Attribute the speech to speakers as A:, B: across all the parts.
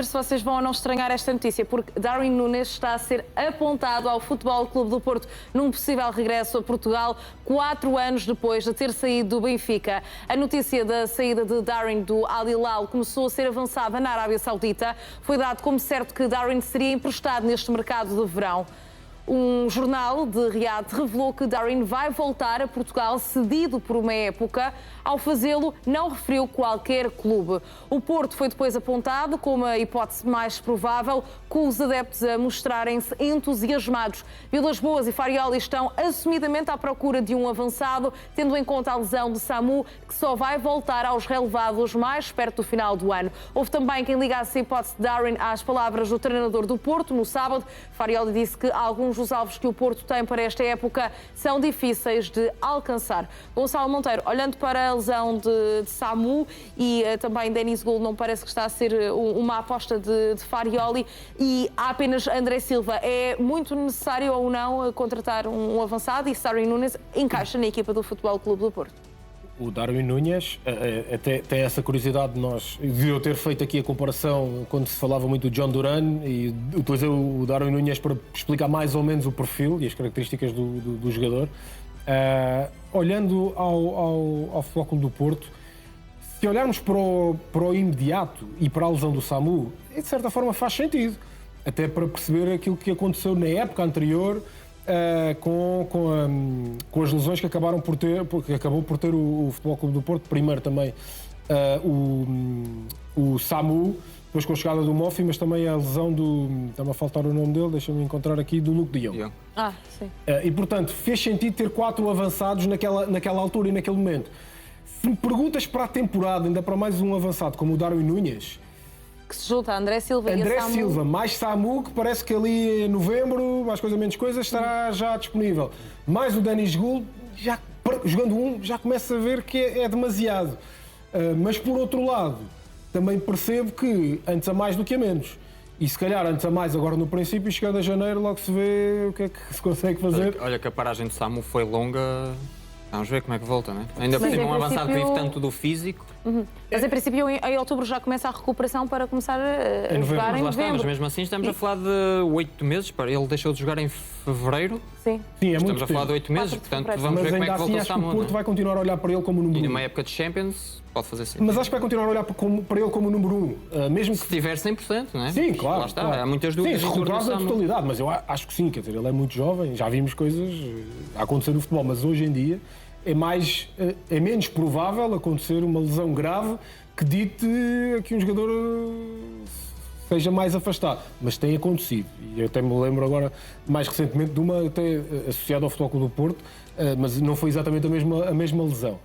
A: Se vocês vão ou não estranhar esta notícia, porque Darwin Núñez está a ser apontado ao Futebol Clube do Porto num possível regresso a Portugal 4 anos depois de ter saído do Benfica. A notícia da saída de Darwin do Al Hilal começou a ser avançada na Arábia Saudita. Foi dado como certo que Darwin seria emprestado neste mercado de verão. Um jornal de Riad revelou que Darwin vai voltar a Portugal cedido por uma época. Ao fazê-lo, não referiu qualquer clube. O Porto foi depois apontado como a hipótese mais provável, com os adeptos a mostrarem-se entusiasmados. Vilas Boas e Farioli estão assumidamente à procura de um avançado, tendo em conta a lesão de Samu, que só vai voltar aos relevados mais perto do final do ano. Houve também quem ligasse a hipótese de Darwin às palavras do treinador do Porto no sábado. Farioli disse que alguns dos alvos que o Porto tem para esta época são difíceis de alcançar. Gonçalo Monteiro, olhando para a lesão de Samu e também Denis Gould, não parece que está a ser uma aposta de Farioli e há apenas André Silva. É muito necessário ou não contratar um avançado e Darwin Núñez encaixa na equipa do Futebol Clube do Porto?
B: O Darwin Núñez até tem essa curiosidade de eu ter feito aqui a comparação quando se falava muito do John Duran e utilizei o Darwin Núñez para explicar mais ou menos o perfil e as características do jogador. Olhando ao Futebol Clube do Porto, se olharmos para o imediato e para a lesão do Samu, de certa forma faz sentido, até para perceber aquilo que aconteceu na época anterior com as lesões que acabou por ter o Futebol Clube do Porto. Primeiro também o Samu, depois com a chegada do Mofi, mas também a lesão está-me a faltar o nome dele, deixa-me encontrar aqui, do Luke de Jong.
A: Sim.
B: E portanto fez sentido ter 4 avançados naquela altura e naquele momento. Se me perguntas para a temporada, ainda para mais um avançado como o Darwin Núñez,
A: que se junta a André Silva e a Samu.
B: Silva mais Samu, que parece que ali em novembro, mais coisa menos coisa, estará já disponível. Mais o Denis Gould, já jogando já começa a ver que é demasiado. Mas por outro lado, também percebo que antes a mais do que a menos. E se calhar antes a mais agora no princípio, chegando a janeiro, logo se vê o que é que se consegue fazer.
C: Olha que a paragem de Samu foi longa. Vamos ver como é que volta, não é? Ainda por cima um avançado que vive tanto do físico.
A: Mas em princípio em outubro já começa a recuperação para começar a jogar em novembro.
C: Mas mesmo assim estamos a falar de 8 meses. Ele deixou de jogar em fevereiro.
A: Sim.
C: Estamos a falar de 8 meses, portanto vamos ver como é que volta o Samu.
B: Mas o Porto vai continuar a olhar para ele como número 1.
C: E numa época de Champions pode fazer sentido.
B: Mas acho que vai continuar a olhar para ele como número 1. Mesmo que
C: se tiver 100%, não é?
B: Sim, claro.
C: Lá está,
B: claro.
C: há muitas dúvidas.
B: Sim, na totalidade, mas eu acho que sim, quer dizer, ele é muito jovem, já vimos coisas a acontecer no futebol, mas hoje em dia é menos provável acontecer uma lesão grave que dite que um jogador seja mais afastado. Mas tem acontecido. E eu até me lembro agora, mais recentemente, de uma até associada ao Futebol Clube do Porto, mas não foi exatamente a mesma lesão.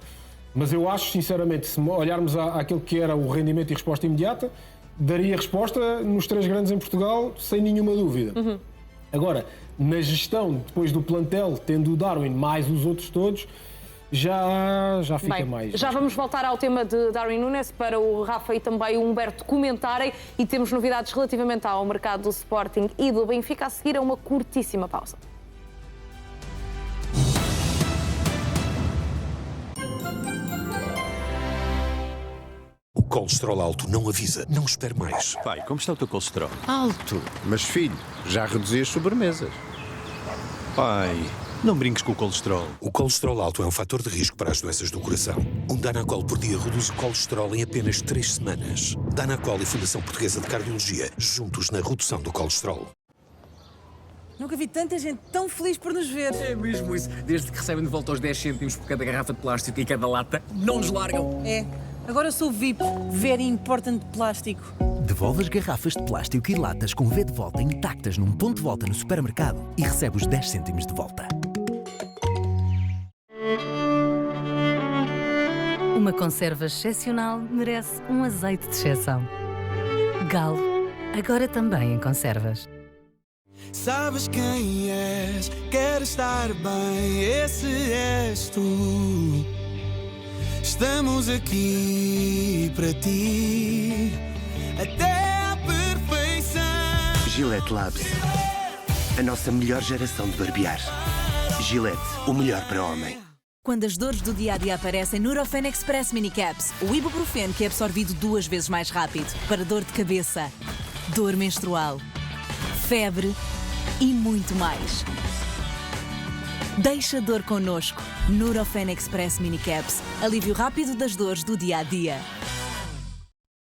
B: Mas eu acho, sinceramente, se olharmos àquilo que era o rendimento e resposta imediata, daria resposta nos 3 grandes em Portugal, sem nenhuma dúvida. Agora, na gestão, depois do plantel, tendo o Darwin mais os outros todos, já fica
A: bem,
B: mais.
A: Já vamos voltar ao tema de Darwin Núñez para o Rafa e também o Humberto comentarem e temos novidades relativamente ao mercado do Sporting e do Benfica a seguir a uma curtíssima pausa.
D: O colesterol alto não avisa. Não espere mais.
E: Pai, como está o teu colesterol?
F: Alto. Mas filho, já reduzi as sobremesas.
E: Pai, não brinques com o colesterol.
D: O colesterol alto é um fator de risco para as doenças do coração. Um Danacol por dia reduz o colesterol em apenas 3 semanas. Danacol e Fundação Portuguesa de Cardiologia, juntos na redução do colesterol.
G: Nunca vi tanta gente tão feliz por nos ver.
H: É mesmo isso. Desde que recebem de volta os 10 cêntimos por cada garrafa de plástico e cada lata, não nos largam.
G: É. Agora sou VIP. Very Important Plástico.
I: Devolve as garrafas de plástico e latas com V de volta intactas num ponto de volta no supermercado e recebe os 10 cêntimos de volta.
J: Uma conserva excepcional merece um azeite de exceção. Galo, agora também em conservas.
K: Sabes quem és, quer estar bem, esse és tu. Estamos aqui para ti, até à perfeição.
L: Gillette Labs, a nossa melhor geração de barbear. Gillette, o melhor para homem.
M: Quando as dores do dia-a-dia aparecem, Nurofen Express Minicaps, o ibuprofeno que é absorvido 2 vezes mais rápido, para dor de cabeça. dor menstrual, febre e muito mais. Deixa a dor connosco. Nurofen Express Minicaps. Alívio rápido das dores do dia-a-dia.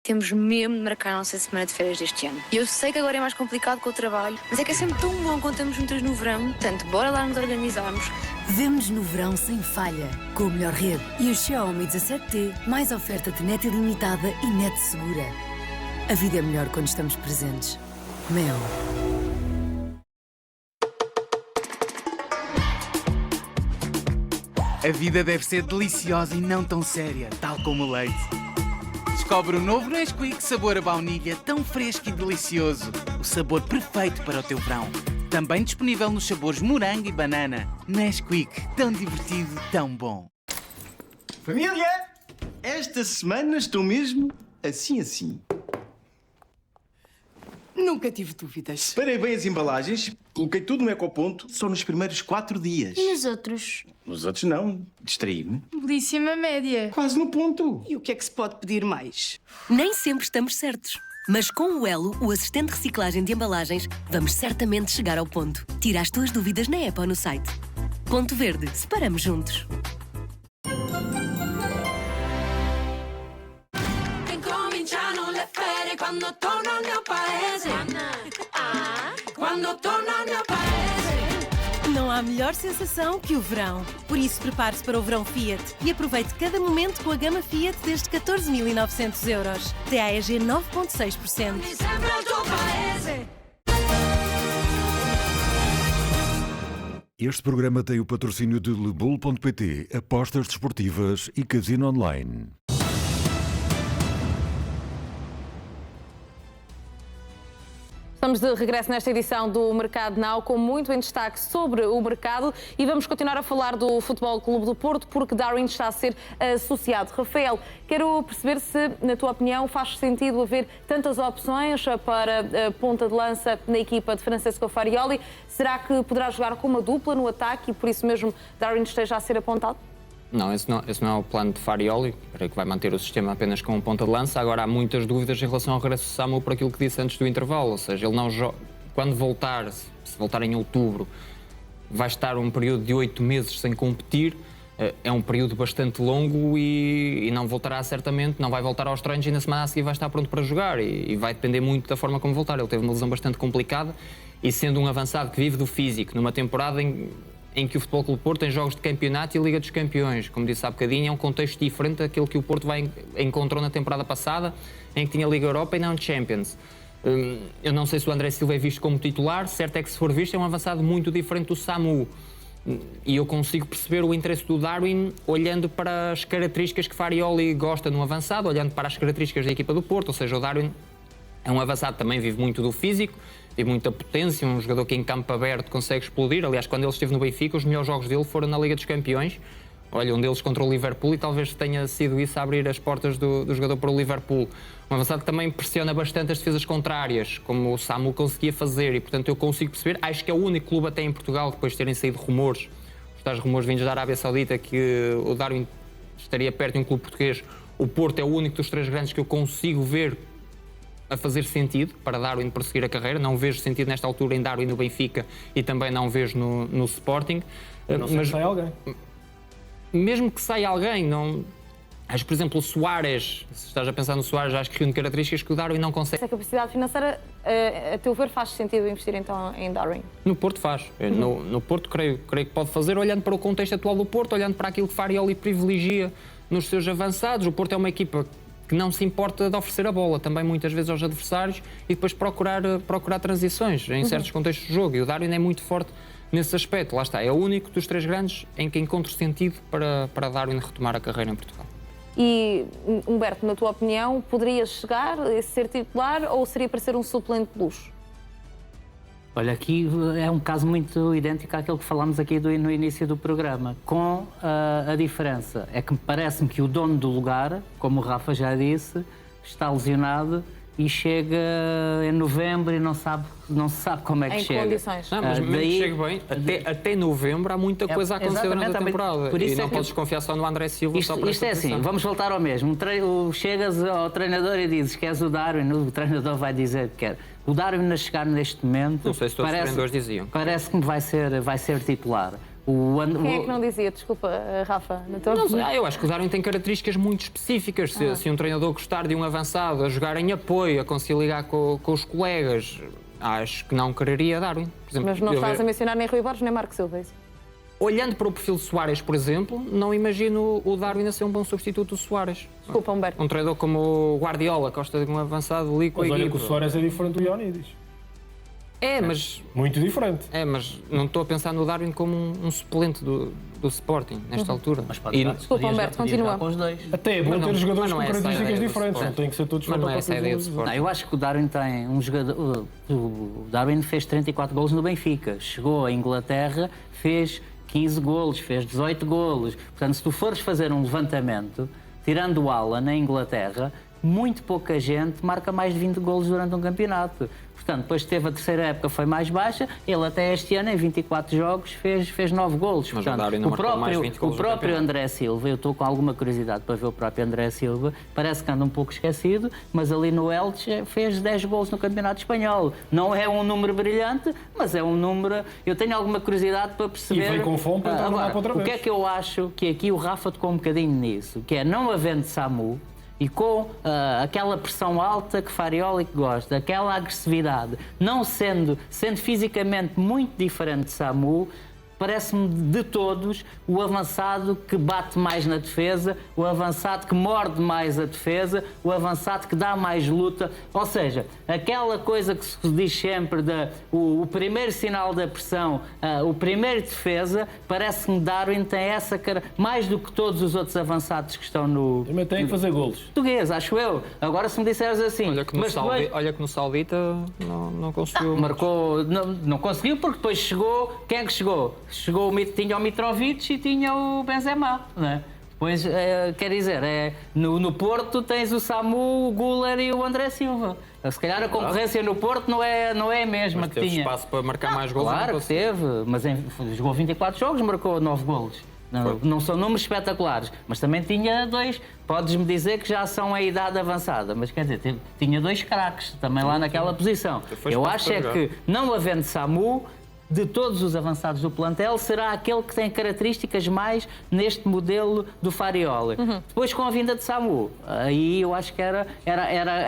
N: Temos mesmo de marcar a nossa semana de férias deste ano. Eu sei que agora é mais complicado com o trabalho, mas é que é sempre tão bom quando estamos juntas no verão. Portanto, bora lá nos organizarmos.
J: Vemo-nos no verão sem falha, com a melhor rede. E o Xiaomi 17T, mais oferta de net ilimitada e net segura. A vida é melhor quando estamos presentes. Mel.
O: A vida deve ser deliciosa e não tão séria, tal como o leite. Descobre o novo Nesquik sabor a baunilha, tão fresco e delicioso. O sabor perfeito para o teu verão. Também disponível nos sabores morango e banana. Nesquik, tão divertido, tão bom.
P: Família, esta semana estou mesmo assim.
Q: Nunca tive dúvidas.
P: Separei bem as embalagens, coloquei tudo no ecoponto só nos primeiros 4 dias.
Q: E nos outros?
P: Nos outros não, distraí-me.
Q: Belíssima média.
P: Quase no ponto.
Q: E o que é que se pode pedir mais?
J: Nem sempre estamos certos. Mas com o Elo, o assistente de reciclagem de embalagens, vamos certamente chegar ao ponto. Tira as tuas dúvidas na app ou no site. Ponto Verde. Separamos juntos.
K: Incominciano le ferie quando torno al mio paese. Quando torno al mio paese.
R: Não há melhor sensação que o verão. Por isso, prepare-se para o verão Fiat e aproveite cada momento com a gama Fiat desde 14.900 euros. TAEG 9,6%.
K: Mi sembra il tuo paese.
S: Este programa tem o patrocínio de Lebull.pt, apostas desportivas e casino online.
A: Estamos de regresso nesta edição do Mercado Now, com muito em destaque sobre o mercado, e vamos continuar a falar do Futebol Clube do Porto, porque Darwin está a ser associado. Rafael, quero perceber se, na tua opinião, faz sentido haver tantas opções para a ponta de lança na equipa de Francesco Farioli. Será que poderá jogar com uma dupla no ataque e por isso mesmo Darwin esteja a ser apontado?
C: Não, esse não é o plano de Farioli. Creio que vai manter o sistema apenas com um ponta de lança. Agora, há muitas dúvidas em relação ao regresso de Samu por aquilo que disse antes do intervalo. Ou seja, ele não joga. Quando voltar, se voltar em outubro, vai estar um período de 8 meses sem competir. É um período bastante longo e não voltará certamente, não vai voltar aos treinos e na semana a seguir vai estar pronto para jogar. E vai depender muito da forma como voltar. Ele teve uma lesão bastante complicada e, sendo um avançado que vive do físico, numa temporada em que o Futebol Clube do Porto tem jogos de campeonato e Liga dos Campeões. Como disse há bocadinho, é um contexto diferente daquele que o Porto encontrou na temporada passada, em que tinha Liga Europa e não Champions. Eu não sei se o André Silva é visto como titular, certo é que se for visto é um avançado muito diferente do Samu. E eu consigo perceber o interesse do Darwin olhando para as características que Farioli gosta no avançado, olhando para as características da equipa do Porto, ou seja, o Darwin é um avançado, também vive muito do físico, vive muita potência, um jogador que em campo aberto consegue explodir. Aliás, quando ele esteve no Benfica, os melhores jogos dele foram na Liga dos Campeões. Olha, um deles contra o Liverpool, e talvez tenha sido isso a abrir as portas do jogador para o Liverpool. Um avançado que também pressiona bastante as defesas contrárias, como o Samu conseguia fazer, e portanto eu consigo perceber. Acho que é o único clube até em Portugal, depois de terem saído rumores, os tais rumores vindos da Arábia Saudita, que o Darwin estaria perto de um clube português. O Porto é o único dos três grandes que eu consigo ver a fazer sentido para Darwin prosseguir a carreira. Não vejo sentido nesta altura em Darwin no Benfica e também não vejo no Sporting.
B: Não sei se sai alguém.
C: Mesmo que saia alguém, não... Acho que, por exemplo, o Suárez, se estás a pensar no Suárez, acho que reúne características que o Darwin não consegue.
A: Essa capacidade financeira, a teu ver, faz sentido investir então em Darwin?
C: No Porto faz. No Porto creio que pode fazer, olhando para o contexto atual do Porto, olhando para aquilo que Farioli privilegia nos seus avançados. O Porto é uma equipa que não se importa de oferecer a bola também muitas vezes aos adversários e depois procurar transições em certos contextos de jogo. E o Darwin é muito forte nesse aspecto. Lá está, é o único dos três grandes em que encontro sentido para Darwin retomar a carreira em Portugal.
A: E, Humberto, na tua opinião, poderia chegar a ser titular ou seria para ser um suplente de luxo?
T: Olha, aqui é um caso muito idêntico àquele que falámos aqui no início do programa, com a diferença. É que parece-me que o dono do lugar, como o Rafa já disse, está lesionado e chega em novembro e não se sabe como é que chega.
A: Em condições.
C: Não, mas mesmo que chegue bem, até novembro há muita coisa a acontecer durante a temporada.
T: Por isso
C: e não podes confiar só no André Silva só para
T: isto é assim, vamos voltar ao mesmo. Chegas ao treinador e dizes que és o Darwin, o treinador vai dizer que quer. O Darwin a chegar neste momento...
C: Não sei se todos os treinadores diziam.
T: Parece que vai ser titular.
A: Quem é que não dizia? Desculpa, Rafa.
C: Não sei, eu acho que o Darwin tem características muito específicas. Se um treinador gostar de um avançado a jogar em apoio, a conseguir ligar com os colegas, acho que não quereria Darwin. Por exemplo,
A: mas não estás a mencionar nem Rui Borges nem Marco Silva, isso?
C: Olhando para o perfil de Soares, por exemplo, não imagino o Darwin a ser um bom substituto do Soares.
A: Desculpa, Humberto.
C: Um treinador como o Guardiola, que gosta de um avançado ali com a equipe.
B: Olha que o Soares é diferente do Ioannidis.
C: Mas...
B: Muito diferente.
C: Mas não estou a pensar no Darwin como um suplente do Sporting, nesta altura.
T: Mas pode
A: Desculpa, Humberto, continua.
B: Até é bom ter jogadores com características diferentes, não tem que ser todos
C: mas não é essa a ideia do Sporting.
T: Eu acho que o Darwin tem um jogador... O Darwin fez 34 golos no Benfica, chegou à Inglaterra, fez 15 golos, fez 18 golos. Portanto, se tu fores fazer um levantamento, tirando o Alan na Inglaterra, muito pouca gente marca mais de 20 golos durante um campeonato. Portanto, depois teve a terceira época, foi mais baixa. Ele até este ano, em 24 jogos, fez 9 golos.
C: Mas
T: portanto, o próprio André Silva, eu estou com alguma curiosidade para ver o próprio André Silva, parece que anda um pouco esquecido, mas ali no Elche fez 10 golos no Campeonato Espanhol. Não é um número brilhante, mas é um número... Eu tenho alguma curiosidade para perceber...
B: E vem com fome para entrar para outra vez.
T: O que é que eu acho que aqui o Rafa tocou um bocadinho nisso, que é não havendo Samu, e com aquela pressão alta que Farioli gosta, aquela agressividade, não sendo fisicamente muito diferente de Samu, parece-me de todos o avançado que bate mais na defesa, o avançado que morde mais a defesa, o avançado que dá mais luta. Ou seja, aquela coisa que se diz sempre, o primeiro sinal da pressão, o primeiro defesa, parece-me Darwin tem essa cara, mais do que todos os outros avançados que estão no...
B: Também tem que fazer golos.
T: Português, acho eu. Agora se me disseres assim...
C: Olha que no Saudita não conseguiu...
T: Marcou... Não conseguiu porque depois chegou... Quem é que chegou? Tinha o Mitrovic e tinha o Benzema, não é? Depois, quer dizer, no Porto tens o Samu, o Güler e o André Silva. Se calhar a concorrência no Porto não é a mesma
C: mas
T: que
C: teve
T: tinha.
C: Espaço para marcar mais golos?
T: Claro que teve, mas jogou 24 jogos, marcou 9 golos. Não são números espetaculares, mas também tinha 2. Podes-me dizer que já são a idade avançada, mas quer dizer, tinha 2 craques também lá naquela posição. Eu acho que, não havendo Samu, de todos os avançados do plantel, será aquele que tem características mais neste modelo do Farioli. Depois, com a vinda de Samu, aí eu acho que era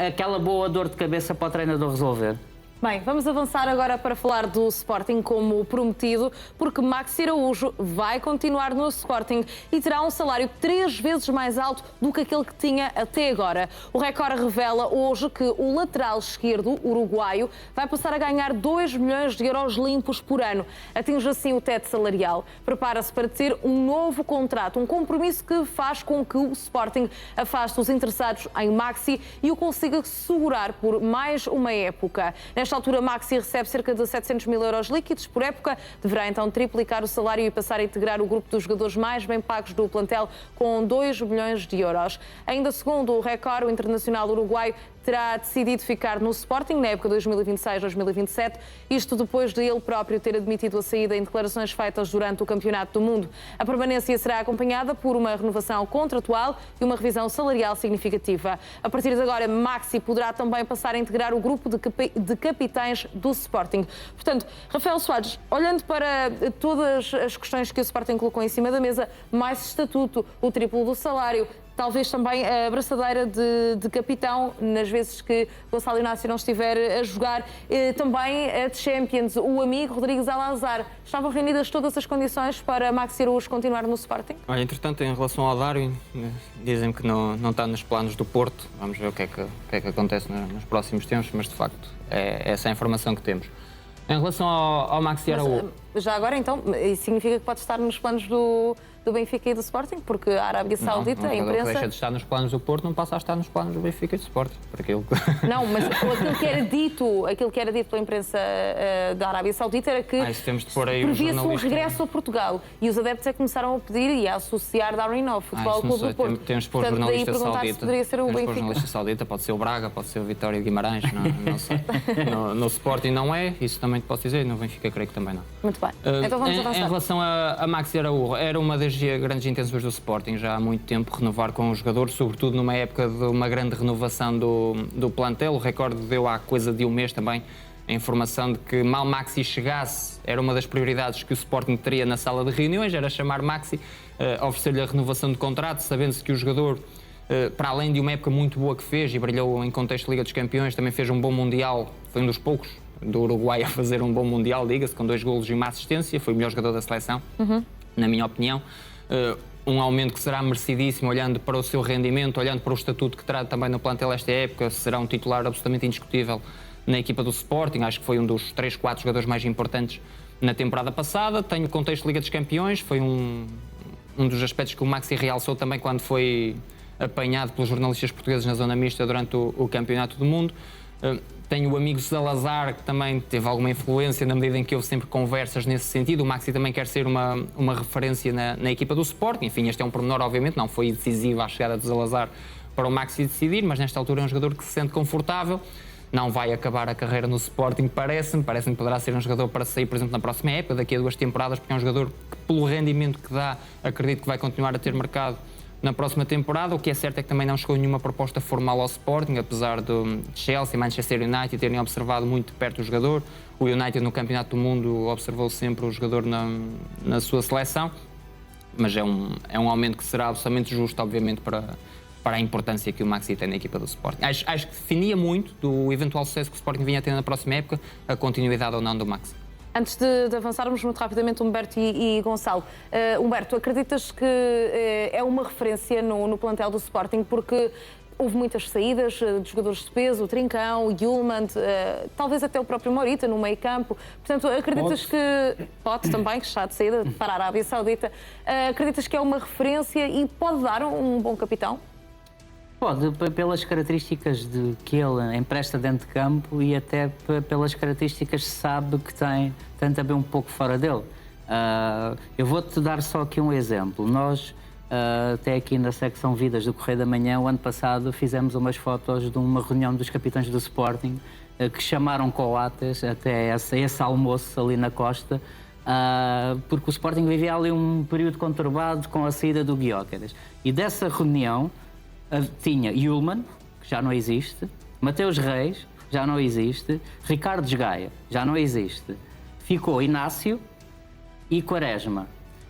T: aquela boa dor de cabeça para o treinador resolver.
A: Bem, vamos avançar agora para falar do Sporting como prometido, porque Maxi Araújo vai continuar no Sporting e terá um salário 3 vezes mais alto do que aquele que tinha até agora. O Record revela hoje que o lateral esquerdo uruguaio vai passar a ganhar 2 milhões de euros limpos por ano. Atinge assim o teto salarial. Prepara-se para ter um novo contrato, um compromisso que faz com que o Sporting afaste os interessados em Maxi e o consiga segurar por mais uma época. Nesta altura, Maxi recebe cerca de 700 mil euros líquidos por época. Deverá então triplicar o salário e passar a integrar o grupo dos jogadores mais bem pagos do plantel com 2 milhões de euros. Ainda segundo o Record, o internacional uruguaio terá decidido ficar no Sporting na época 2026-2027, isto depois de ele próprio ter admitido a saída em declarações feitas durante o Campeonato do Mundo. A permanência será acompanhada por uma renovação contratual e uma revisão salarial significativa. A partir de agora, Maxi poderá também passar a integrar o grupo de capitães do Sporting. Portanto, Rafael Soares, olhando para todas as questões que o Sporting colocou em cima da mesa, mais estatuto, o triplo do salário, talvez também a braçadeira de capitão, nas vezes que Gonçalo Inácio não estiver a jogar, também a de Champions, o amigo Rodrigues Alazar. Estavam reunidas todas as condições para Maxi Araújo continuar no Sporting?
C: Olha, entretanto, em relação ao Darwin, dizem que não está nos planos do Porto. Vamos ver o que é que acontece nos próximos tempos, mas de facto é essa a informação que temos. Em relação ao Maxi Araújo...
A: Já agora, então, isso significa que pode estar nos planos do Benfica e do Sporting? Porque a Arábia Saudita, a imprensa...
C: deixa de estar nos planos do Porto, não passa a estar nos planos do Benfica e do Sporting.
A: Não, mas aquilo que era dito pela imprensa da Arábia Saudita era que previa-se um regresso a Portugal. E os adeptos começaram a pedir e a associar Darwin ao Futebol Clube do Porto.
C: Temos de pôr jornalista saudita. Jornalista saudita, pode ser o Braga, pode ser o Vitória de Guimarães, não sei. No Sporting não é, isso também te posso dizer, no Benfica creio que também não.
A: Muito bem. Então vamos avançar.
C: Em relação a Maxi Araújo, era uma das grandes intenções do Sporting já há muito tempo renovar com o jogador, sobretudo numa época de uma grande renovação do plantel. O recorde deu há coisa de um mês também a informação de que mal Maxi chegasse, era uma das prioridades que o Sporting teria na sala de reuniões, era chamar Maxi, oferecer-lhe a renovação de contrato, sabendo-se que o jogador, para além de uma época muito boa que fez e brilhou em contexto de Liga dos Campeões, também fez um bom Mundial, foi um dos poucos do Uruguai a fazer um bom Mundial, diga-se, com 2 golos e uma assistência, foi o melhor jogador da seleção, na minha opinião. Um aumento que será merecidíssimo, olhando para o seu rendimento, olhando para o estatuto que terá também no plantel esta época, será um titular absolutamente indiscutível na equipa do Sporting, acho que foi um dos 3, 4 jogadores mais importantes na temporada passada. Tem o contexto de Liga dos Campeões, foi um dos aspectos que o Maxi realçou também quando foi apanhado pelos jornalistas portugueses na zona mista durante o Campeonato do Mundo. Tenho o amigo Salazar, que também teve alguma influência na medida em que houve sempre conversas nesse sentido. O Maxi também quer ser uma referência na equipa do Sporting. Enfim, este é um pormenor, obviamente, não foi decisivo a chegada de Salazar para o Maxi decidir, mas nesta altura é um jogador que se sente confortável. Não vai acabar a carreira no Sporting, parece-me que poderá ser um jogador para sair, por exemplo, na próxima época, daqui a 2 temporadas, porque é um jogador que, pelo rendimento que dá, acredito que vai continuar a ter mercado na próxima temporada. O que é certo é que também não chegou nenhuma proposta formal ao Sporting, apesar de Chelsea e Manchester United terem observado muito de perto o jogador. O United no Campeonato do Mundo observou sempre o jogador na sua seleção, mas é um aumento que será absolutamente justo, obviamente, para a importância que o Maxi tem na equipa do Sporting. Acho que definia muito do eventual sucesso que o Sporting vinha a ter na próxima época, a continuidade ou não do Maxi.
A: Antes de avançarmos muito rapidamente, Humberto e Gonçalo. Humberto, acreditas que é uma referência no plantel do Sporting porque houve muitas saídas de jogadores de peso, o Trincão, o Yulman, talvez até o próprio Morita no meio campo. Portanto, acreditas que... Pote também, que está de saída para a Arábia Saudita. Acreditas que é uma referência e pode dar um bom capitão?
T: Pode, pelas características que ele empresta dentro de campo e até pelas características que sabe que tem também um pouco fora dele. Eu vou-te dar só aqui um exemplo. Nós, até aqui na secção Vidas do Correio da Manhã, o ano passado fizemos umas fotos de uma reunião dos capitães do Sporting que chamaram coates até esse almoço ali na costa, porque o Sporting vivia ali um período conturbado com a saída do Gyökeres. E dessa reunião tinha Yulman, que já não existe, Mateus Reis, já não existe, Ricardo Gaia, já não existe. Ficou Inácio e Quaresma.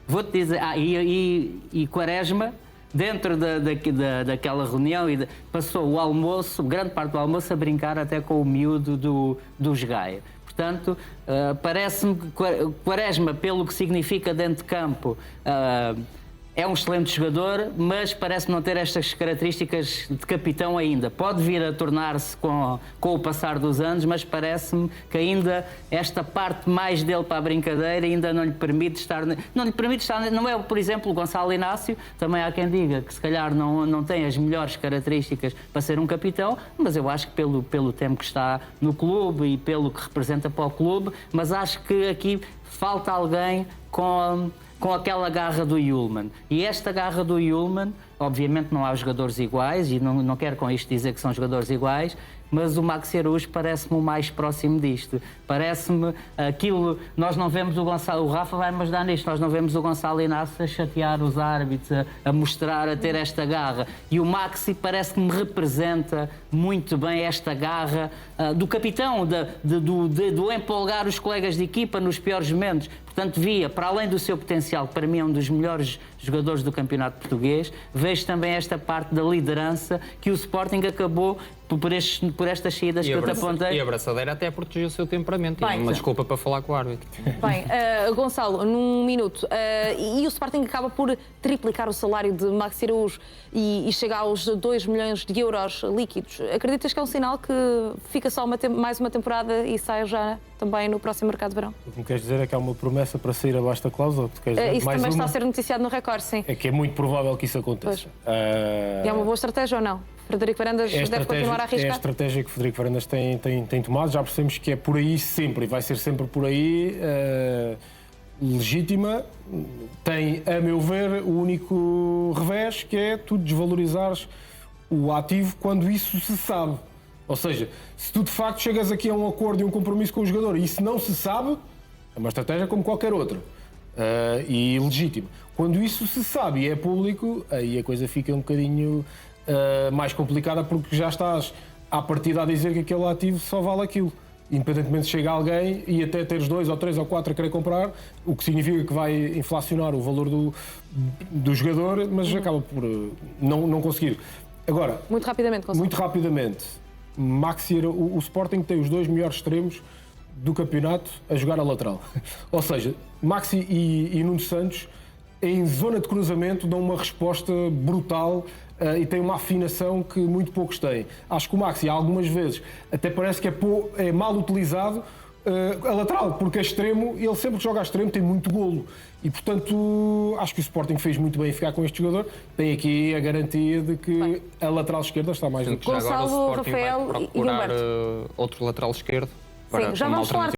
T: Vou-te dizer, e Quaresma, dentro daquela reunião, passou o almoço, grande parte do almoço, a brincar até com o miúdo do Gaia. Portanto, parece-me que Quaresma, pelo que significa dentro de campo, é um excelente jogador, mas parece não ter estas características de capitão ainda. Pode vir a tornar-se com o passar dos anos, mas parece-me que ainda esta parte mais dele para a brincadeira ainda não lhe permite estar... Não é, por exemplo, o Gonçalo Inácio, também há quem diga que se calhar não tem as melhores características para ser um capitão, mas eu acho que pelo tempo que está no clube e pelo que representa para o clube, mas acho que aqui falta alguém com aquela garra do Yulman. E esta garra do Yulman, obviamente não há jogadores iguais, e não quero com isto dizer que são jogadores iguais, mas o Maxi Araújo parece-me o mais próximo disto. Parece-me aquilo... Nós não vemos o Gonçalo... O Rafa vai-me ajudar nisto. Nós não vemos o Gonçalo Inácio a chatear os árbitros, a mostrar, a ter esta garra. E o Maxi parece que me representa muito bem esta garra do capitão, do empolgar os colegas de equipa nos piores momentos. Portanto, via, para além do seu potencial, que para mim é um dos melhores jogadores do campeonato português, vejo também esta parte da liderança que o Sporting acabou por estas saídas que eu te apontei.
C: E a braçadeira até protegeu o seu temperamento.
A: Bem,
C: uma desculpa para falar com o árbitro.
A: Bem, Gonçalo, num minuto. E o Sporting acaba por triplicar o salário de Maxi Araújo e chega aos 2 milhões de euros líquidos. Acreditas que é um sinal que fica só mais uma temporada e sai já também no próximo mercado de verão.
B: O que me queres dizer é que há uma promessa para sair abaixo da cláusula? Tu queres dizer
A: Isso
B: mais
A: também está
B: uma?
A: a ser noticiado no Record, sim.
B: É que é muito provável que isso aconteça.
A: E é uma boa estratégia ou não? Frederico Varandas deve continuar a
B: É a
A: arriscar?
B: estratégia que o Frederico Varandas tem tomado. Já percebemos que é por aí sempre, e vai ser sempre por aí, legítima. Tem, a meu ver, o único revés, que é tu desvalorizares o ativo quando isso se sabe. Ou seja, se tu de facto chegas aqui a um acordo e um compromisso com o jogador e isso não se sabe, é uma estratégia como qualquer outra. E legítima. Quando isso se sabe e é público, aí a coisa fica um bocadinho mais complicada, porque já estás à partida a dizer que aquele ativo só vale aquilo. Independentemente se chega alguém e até teres 2 ou 3 ou 4 a querer comprar, o que significa que vai inflacionar o valor do jogador, mas acaba por não conseguir. Agora,
A: muito rapidamente, Gonçalo.
B: Muito rapidamente, Maxi, o Sporting tem os 2 melhores extremos do campeonato a jogar a lateral. Ou seja, Maxi e Nuno Santos, em zona de cruzamento, dão uma resposta brutal e têm uma afinação que muito poucos têm. Acho que o Maxi, algumas vezes, até parece que é mal utilizado a lateral, porque a extremo, ele sempre que joga a extremo tem muito golo. E, portanto, acho que o Sporting fez muito bem em ficar com este jogador. Tem aqui a garantia de que a lateral esquerda está mais do que
C: já agora o Sporting
A: Rafael
C: vai procurar outro lateral esquerdo.
A: Sim, já vamos falar